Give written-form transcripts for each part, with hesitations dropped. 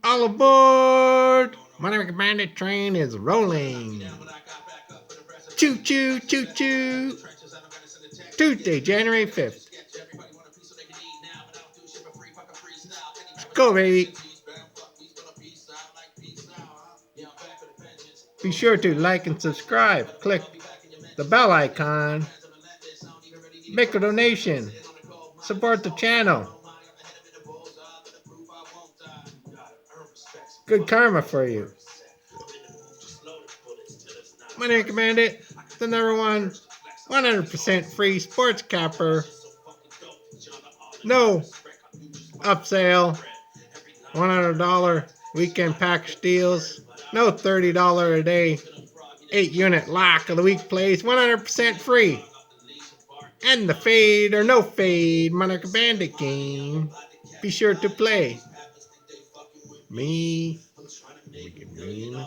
All aboard! My bandit train is rolling. Choo choo choo choo. Tuesday, January 5th. Go, baby. Be sure to like and subscribe. Click the bell icon. Make a donation. Support the channel. Good karma for you. My name is Bandit, the number one 100% free sports capper. No upsell, $100 weekend package deals, no $30 a day, 8-unit lock of the week plays, 100% free. And the fade or no fade Monarch Bandit game. Be sure to play. Me,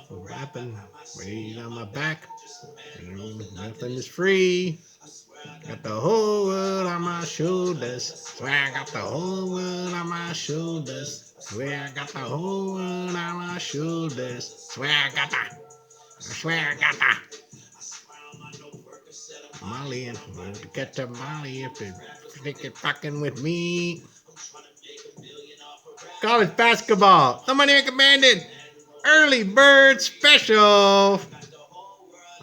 rapping, weight on my back. Nothing is free. Got the whole world on my shoulders. Swear I got the whole world on my shoulders. Swear I got the whole world on my shoulders. Swear I got that. I swear I got that. Molly and to get to Molly if they think it fucking with me. College basketball. Somebody recommended early bird special.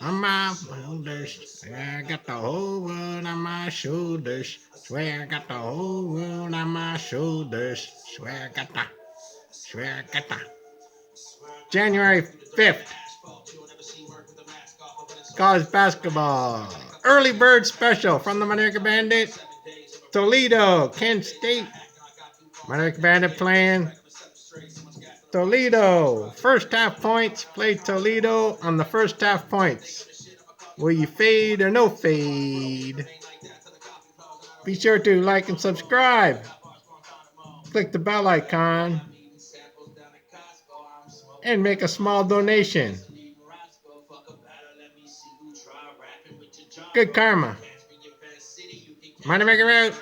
On my shoulders, swear I got the whole world on my shoulders. Swear I got the whole world on my shoulders. Swear I got that. Swear I got that. January 5th. College basketball. Early bird special from the Monarch Bandit. Toledo, Kent State. Monarch Bandit playing Toledo. First half points. Play Toledo on the first half points. Will you fade or no fade? Be sure to like and subscribe. Click the bell icon and make a small donation. Good karma. Money maker out.